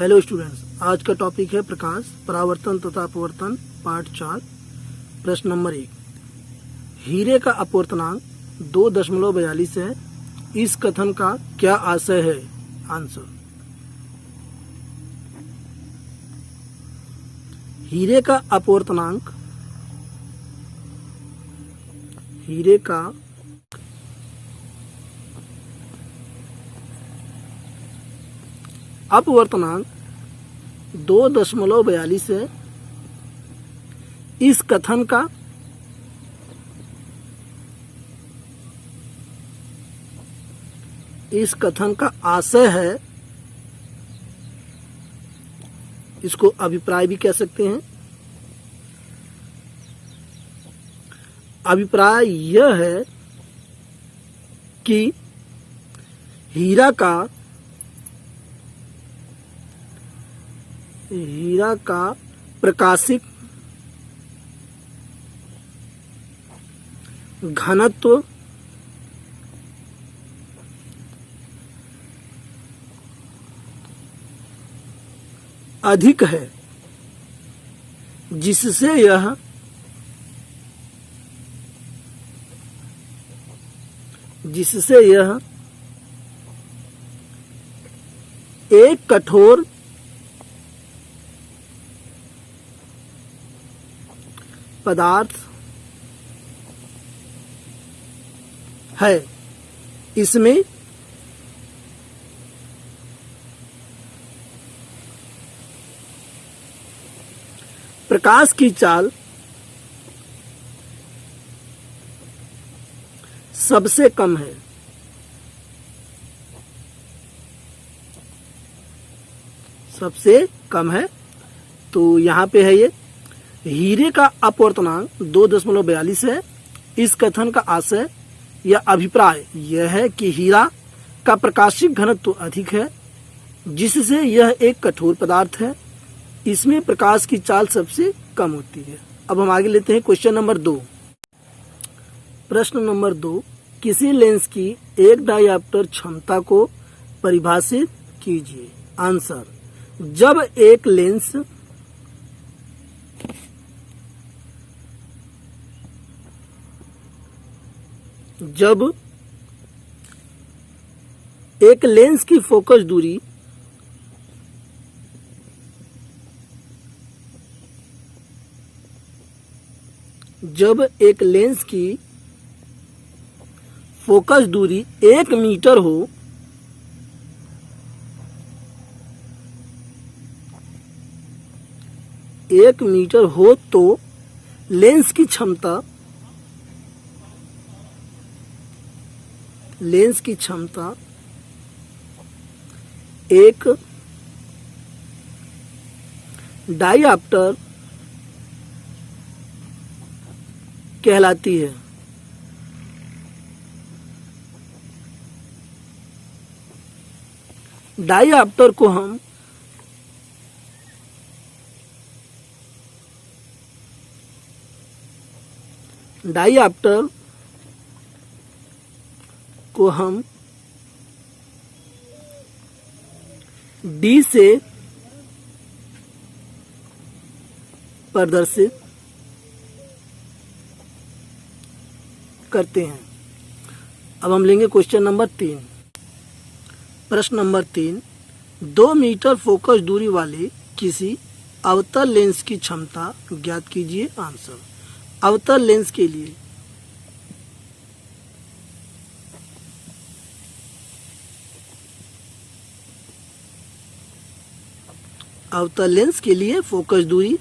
Hello students, आज का topic है प्रकाश, परावर्तन तथा अपवर्तन, पार्ट 4। प्रश्न नंबर 1, हीरे का अपवर्तनांक 2.42 है। इस कथन का क्या आशय है? आंसर, हीरे का अपवर्तनांक अपवर्तनांक 2.42 है। इस कथन का आशय है, इसको अभिप्राय भी कह सकते हैं। अभिप्राय यह है कि हीरा का प्रकाशिक घनत्व अधिक है, जिससे यह एक कठोर पदार्थ है। इसमें प्रकाश की चाल सबसे कम है। तो यहाँ पे है ये हीरे का अपवर्तनांक 2.42 है। इस कथन का आशय या अभिप्राय यह है कि हीरा का प्रकाशिक घनत्व अधिक है, जिससे यह एक कठोर पदार्थ है। इसमें प्रकाश की चाल सबसे कम होती है। अब हम आगे लेते हैं क्वेश्चन नंबर 2। प्रश्न नंबर 2, किसी लेंस की एक डायऑप्टर क्षमता को परिभाषित कीजिए। आंसर, जब एक लेंस की फोकस दूरी जब एक लेंस की फोकस दूरी 1 मीटर हो, तो लेंस की क्षमता एक डायऑप्टर कहलाती है। डायऑप्टर को हम D से प्रदर्शित करते हैं। अब हम लेंगे क्वेश्चन नंबर 3। प्रश्न नंबर 3, 2 मीटर फोकस दूरी वाले किसी अवतल लेंस की क्षमता ज्ञात कीजिए। आंसर, अवतल लेंस के लिए फोकस दूरी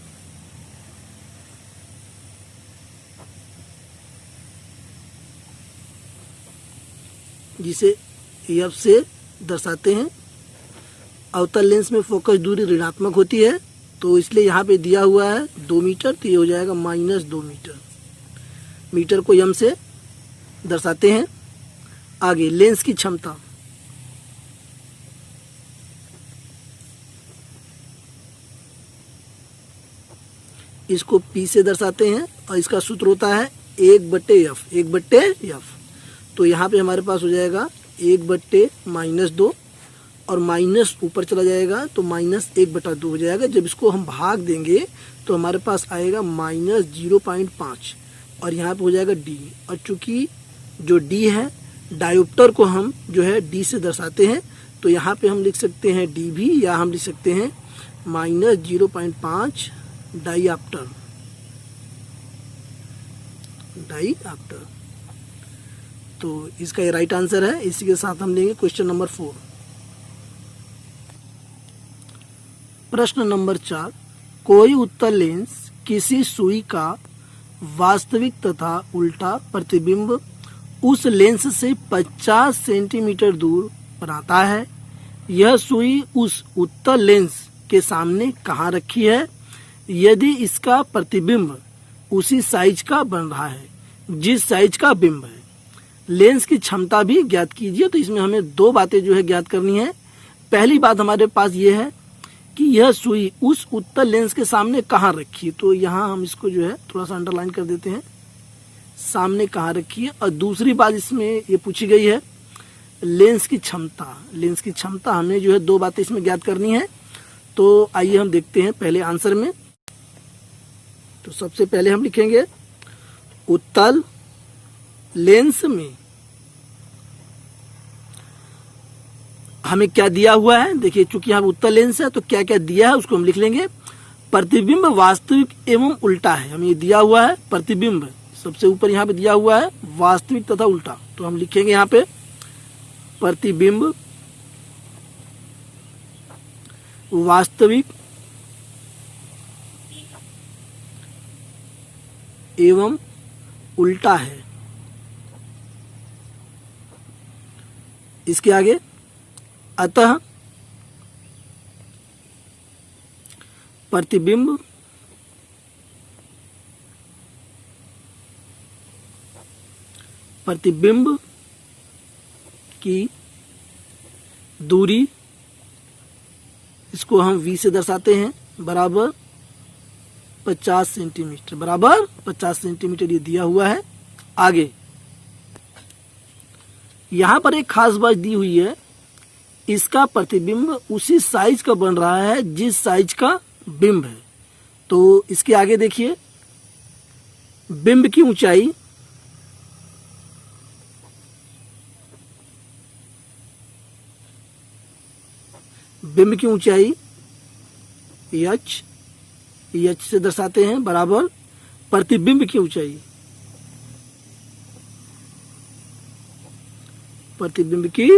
जिसे F से दर्शाते हैं। अवतल लेंस में फोकस दूरी ऋणात्मक होती है, तो इसलिए यहाँ पे दिया हुआ है 2 मीटर, तो ये हो जाएगा -2 मीटर। मीटर को M से दर्शाते हैं। आगे लेंस की क्षमता, इसको P से दर्शाते हैं और इसका सूत्र होता है 1/F। तो यहाँ पे हमारे पास हो जाएगा 1/-2 और माइनस ऊपर चला जाएगा तो -1/2 हो जाएगा। जब इसको हम भाग देंगे तो हमारे पास आएगा -0.5 और यहाँ पे हो जाएगा D। और चूंकि जो D है डायोप्टर को हम जो है D से दर्शाते हैं, तो यहाँ पे हम लिख सकते हैं D भी, या हम लिख सकते हैं -0.5 डाईआप्टर। तो इसका ये राइट आंसर है। इसी के साथ हम लेंगे क्वेश्चन नंबर 4। प्रश्न नंबर 4, कोई उत्तल लेंस किसी सुई का वास्तविक तथा उल्टा प्रतिबिंब उस लेंस से 50 सेंटीमीटर दूर बनाता है। यह सुई उस उत्तल लेंस के सामने कहाँ रखी है? यदि इसका प्रतिबिंब उसी साइज का बन रहा है जिस साइज का बिंब है। लेंस की क्षमता भी ज्ञात कीजिए। तो इसमें हमें दो बातें जो है ज्ञात करनी है। पहली बात हमारे पास ये है कि यह सुई उस उत्तल लेंस के सामने कहाँ रखी है। तो यहाँ हम इसको जो है थोड़ा सा अंडरलाइन कर देते हैं, सामने कहाँ रखी है। और दूसरी बात इसमें ये पूछी गई है लेंस की क्षमता। लेंस की क्षमता हमें जो है दो बातें इसमें ज्ञात करनी है। तो आइए हम देखते हैं पहले आंसर में। तो सबसे पहले हम लिखेंगे उत्तल लेंस में हमें क्या दिया हुआ है। देखिए चूंकि यहाँ उत्तल लेंस है तो क्या क्या दिया है उसको हम लिख लेंगे। प्रतिबिंब वास्तविक एवं उल्टा है, हमें दिया हुआ है प्रतिबिंब सबसे ऊपर यहाँ पे दिया हुआ है वास्तविक तथा उल्टा। तो हम लिखेंगे यहाँ पे प्रतिबिंब वास्तविक एवं उल्टा है। इसके आगे अतः प्रतिबिंब की दूरी, इसको हम V से दर्शाते हैं, बराबर 50 सेंटीमीटर, बराबर 50 सेंटीमीटर ये दिया हुआ है। आगे यहां पर एक खास बात दी हुई है, इसका प्रतिबिंब उसी साइज का बन रहा है जिस साइज का बिंब है। तो इसके आगे देखिए बिंब की ऊंचाई h से दर्शाते हैं, बराबर प्रतिबिंब की ऊंचाई, प्रतिबिंब की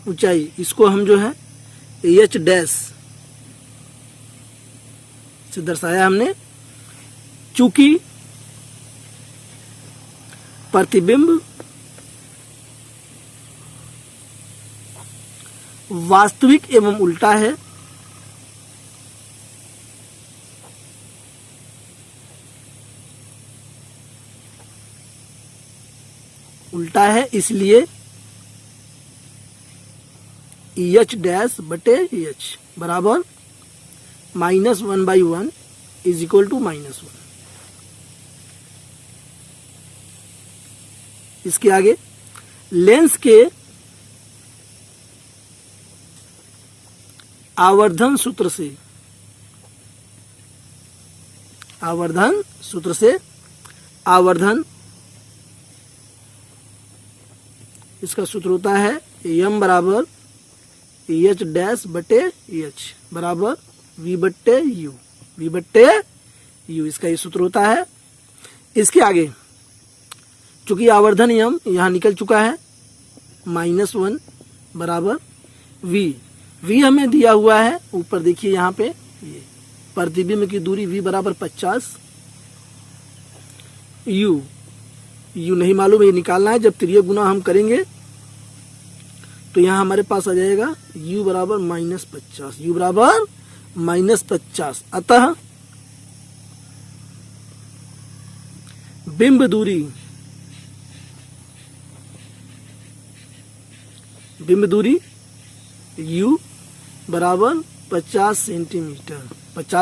ऊंचाई, इसको हम जो है h डैश से दर्शाया हमने। चूंकि प्रतिबिंब वास्तविक एवं उल्टा है, इसलिए EH डैश बटे EH बराबर -1/1 इज इक्वल टू -1। इसके आगे लेंस के आवर्धन सूत्र से आवर्धन इसका सूत्र होता है m बराबर EH डैश बटे EH बराबर V बट्टे U, इसका ये सूत्र होता है। इसके आगे चूंकि आवर्धन यम यहाँ निकल चुका है, -1 बराबर V हमें दिया हुआ है ऊपर, देखिए यहाँ पे ये प्रतिबिंब की दूरी V बराबर 50, U नहीं मालूम, ये निकालना है। जब त्रिय गुना हम करेंगे तो यहाँ हमारे पास आ जाएगा U बराबर -50, U बराबर -50। अतः बिंब दूरी U बराबर 50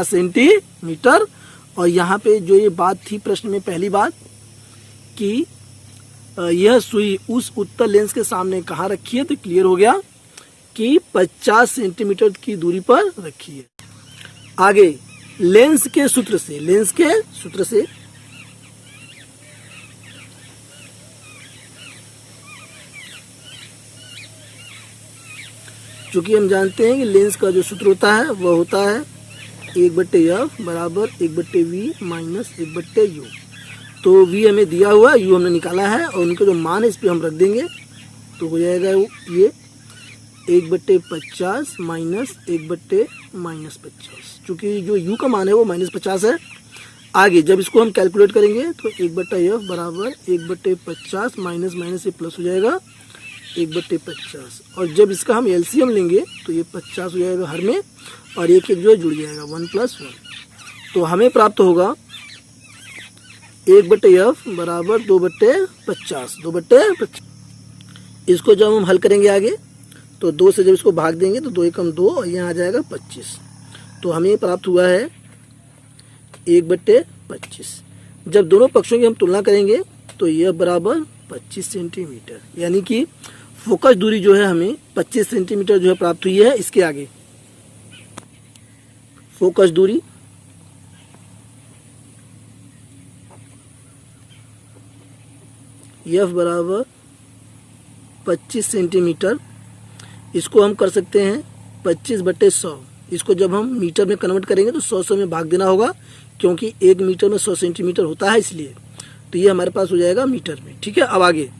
सेंटीमीटर। और यहाँ पे जो ये बात थी प्रश्न में, पहली बात कि यह सुई उस उत्तल लेंस के सामने कहाँ रखी है, तो क्लियर हो गया कि 50 सेंटीमीटर की दूरी पर रखी है। आगे लेंस के सूत्र से चूंकि हम जानते हैं कि लेंस का जो सूत्र होता है वह होता है 1/f बराबर 1/v माइनस 1/u। तो v हमें दिया हुआ है, u हमने निकाला है और उनके जो मान है इस पे हम रख देंगे तो हो जाएगा ये 1/50 माइनस 1/-50। चूंकि जो u का मान है वो -50 है। आगे जब इसको हम कैलकुलेट करेंगे तो 1/f बराबर 1/50 माइनस माइनस ये प्लस हो जाएगा 1/50। और जब इसका हम एलसीएम लेंगे तो ये 50 हो जाएगा हर में और एक जो है जुड़ जाएगा 1 + 1। तो हमें प्राप्त होगा 1/f बराबर 2/50। इसको जब हम हल करेंगे आगे तो 2 से जब इसको भाग देंगे तो 2 एकम 2 और यहाँ आ जाएगा 25। तो हमें प्राप्त हुआ है 1/25। जब दोनों पक्षों की हम तुलना करेंगे तो यह बराबर 25 सेंटीमीटर, यानी कि फोकस दूरी जो है हमें 25 सेंटीमीटर जो है प्राप्त हुई है। इसके आगे फोकस दूरी f बराबर 25 सेंटीमीटर। इसको हम कर सकते हैं 25/100। इसको जब हम मीटर में कन्वर्ट करेंगे तो 100 में भाग देना होगा, क्योंकि 1 मीटर में 100 सेंटीमीटर होता है इसलिए। तो ये हमारे पास हो जाएगा मीटर में। ठीक है, अब आगे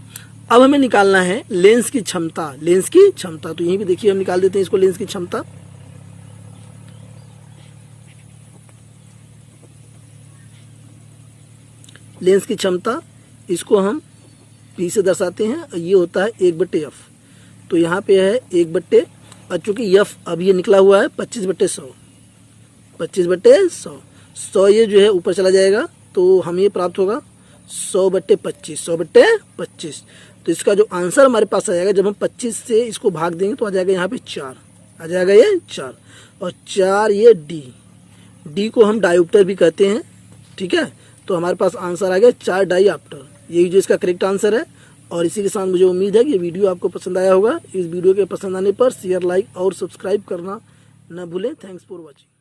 अब हमें निकालना है लेंस की क्षमता। तो यहीं पे देखिए हम निकाल देते हैं इसको, लेंस की क्षमता। लेंस की क्षमता इसको हम P से दर्शाते हैं, ये होता है 1/f। तो यहाँ पे है 1/, और चूंकि f अब ये निकला हुआ है 25/100। 100 ये जो है ऊपर चला जाएगा तो हमें ये प्राप्त होगा 100/25। तो इसका जो आंसर हमारे पास आ जाएगा, जब हम 25 से इसको भाग देंगे तो आ जाएगा यहाँ पे 4 आ जाएगा, ये 4 और 4 ये डी को हम डायोप्टर भी कहते हैं। ठीक है, तो हमारे पास आंसर आ गया 4 डायोप्टर। यही जो इसका करेक्ट आंसर है। और इसी के साथ मुझे उम्मीद है कि ये वीडियो आपको पसंद आया होगा। इस वीडियो के पसंद आने पर शेयर, लाइक और सब्सक्राइब करना न भूलें। Thanks for watching.